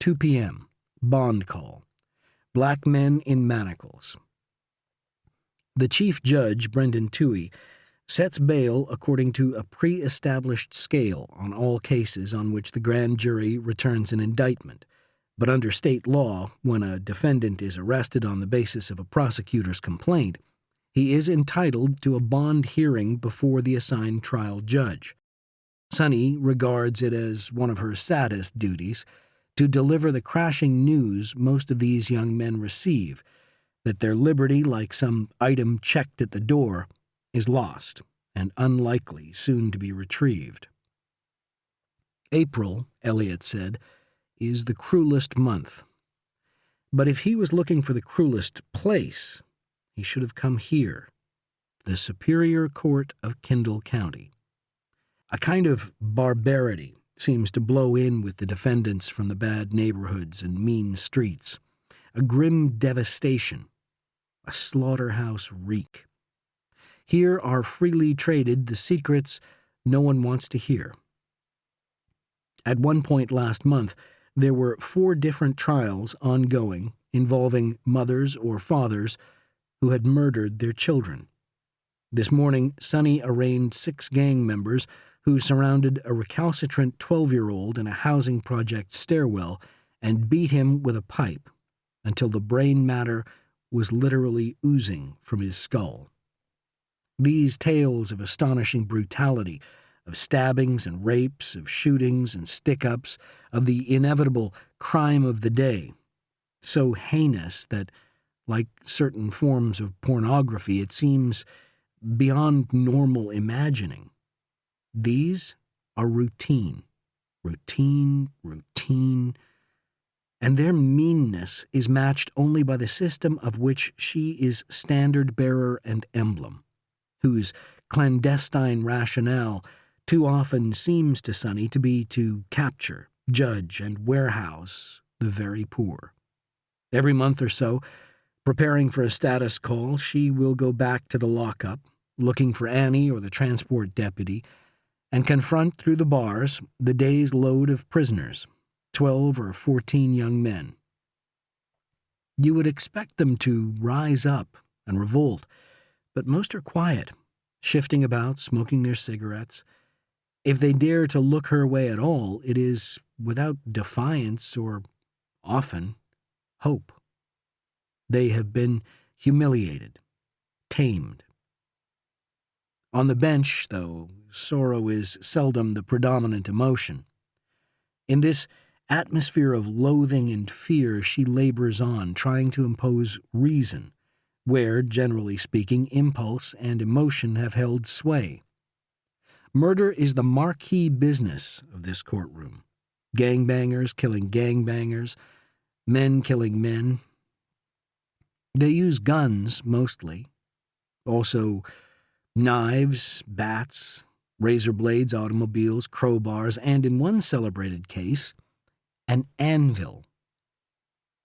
2 p.m. Bond call. Black men in manacles. The chief judge, Brendan Toohey, sets bail according to a pre-established scale on all cases on which the grand jury returns an indictment. But under state law, when a defendant is arrested on the basis of a prosecutor's complaint, he is entitled to a bond hearing before the assigned trial judge. Sunny regards it as one of her saddest duties to deliver the crashing news most of these young men receive, that their liberty, like some item checked at the door, is lost and unlikely soon to be retrieved. April, Elliot said, is the cruelest month. But if he was looking for the cruelest place, he should have come here, the Superior Court of Kindle County. A kind of barbarity seems to blow in with the defendants from the bad neighborhoods and mean streets, a grim devastation, a slaughterhouse reek. Here are freely traded the secrets no one wants to hear. At one point last month, there were 4 different trials ongoing involving mothers or fathers who had murdered their children. This morning, Sunny arraigned 6 gang members who surrounded a recalcitrant 12-year-old in a housing project stairwell and beat him with a pipe until the brain matter was literally oozing from his skull. These tales of astonishing brutality, of stabbings and rapes, of shootings and stick-ups, of the inevitable crime of the day, so heinous that, like certain forms of pornography, it seems beyond normal imagining. These are routine, and their meanness is matched only by the system of which she is standard-bearer and emblem, whose clandestine rationale too often seems to Sunny to be to capture, judge, and warehouse the very poor. Every month or so, preparing for a status call, she will go back to the lockup, looking for Annie or the transport deputy, and confront through the bars the day's load of prisoners, 12 or 14 young men. You would expect them to rise up and revolt, but most are quiet, shifting about, smoking their cigarettes. If they dare to look her way at all, it is without defiance or, often, hope. They have been humiliated, tamed. On the bench, though, sorrow is seldom the predominant emotion. In this atmosphere of loathing and fear, she labors on, trying to impose reason, where, generally speaking, impulse and emotion have held sway. Murder is the marquee business of this courtroom. Gangbangers killing gangbangers, men killing men. They use guns, mostly. Also, knives, bats, razor blades, automobiles, crowbars, and in one celebrated case, an anvil.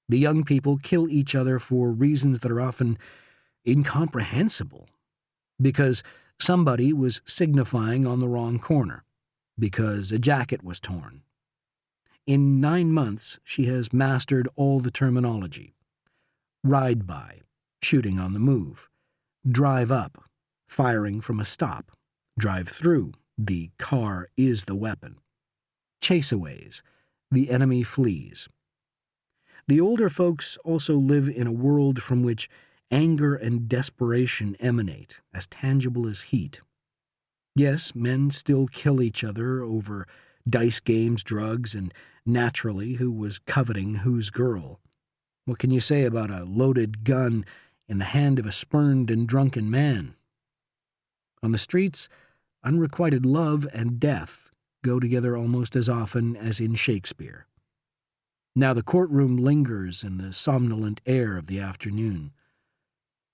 The young people kill each other for reasons that are often incomprehensible. Because somebody was signifying on the wrong corner. Because a jacket was torn. In 9 months, she has mastered all the terminology. Ride by, shooting on the move. Drive up, firing from a stop. Drive through, the car is the weapon. Chaseaways, the enemy flees. The older folks also live in a world from which anger and desperation emanate, as tangible as heat. Yes, men still kill each other over dice games, drugs, and, naturally, who was coveting whose girl. What can you say about a loaded gun in the hand of a spurned and drunken man? On the streets, unrequited love and death go together almost as often as in Shakespeare. Now the courtroom lingers in the somnolent air of the afternoon.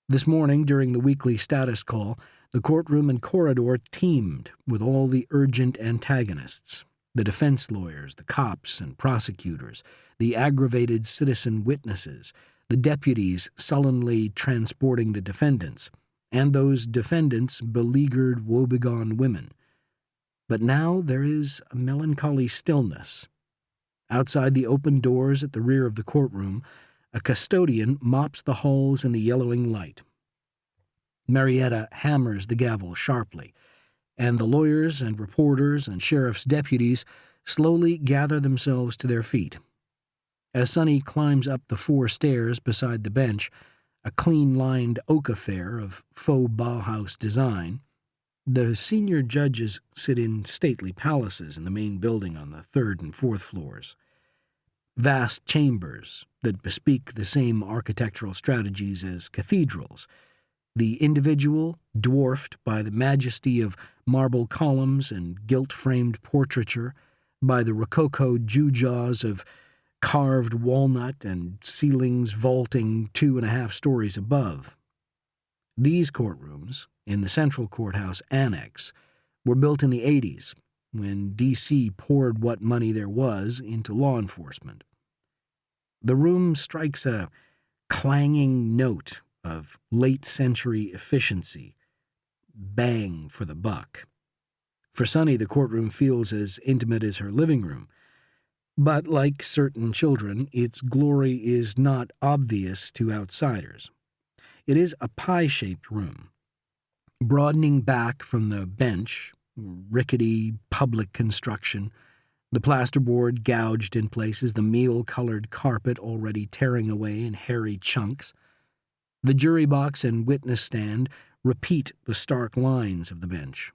This morning, during the weekly status call, the courtroom and corridor teemed with all the urgent antagonists, the defense lawyers, the cops and prosecutors, the aggravated citizen witnesses, the deputies sullenly transporting the defendants, and those defendants' beleaguered, woebegone women. But now there is a melancholy stillness, Outside the open doors at the rear of the courtroom, a custodian mops the halls in the yellowing light. Marietta hammers the gavel sharply, and the lawyers and reporters and sheriff's deputies slowly gather themselves to their feet. As Sonny climbs up the 4 stairs beside the bench, a clean-lined oak affair of faux Bauhaus design, the senior judges sit in stately palaces in the main building on the 3rd and 4th floors. Vast chambers that bespeak the same architectural strategies as cathedrals, the individual dwarfed by the majesty of marble columns and gilt-framed portraiture, by the rococo gewgaws of carved walnut and ceilings vaulting 2.5 stories above. These courtrooms, in the Central Courthouse Annex, were built in the 80s, when D.C. poured what money there was into law enforcement. The room strikes a clanging note of late-century efficiency, bang for the buck. For Sonny, the courtroom feels as intimate as her living room, but like certain children, its glory is not obvious to outsiders. It is a pie-shaped room, broadening back from the bench, rickety public construction, the plasterboard gouged in places, the meal-colored carpet already tearing away in hairy chunks. The jury box and witness stand repeat the stark lines of the bench.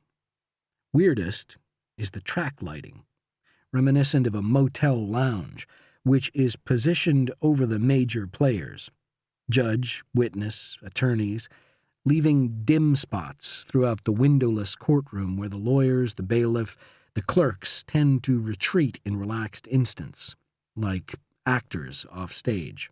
Weirdest is the track lighting, reminiscent of a motel lounge, which is positioned over the major players, judge, witness, attorneys, leaving dim spots throughout the windowless courtroom where the lawyers, the bailiff, the clerks tend to retreat in relaxed instants, like actors off stage.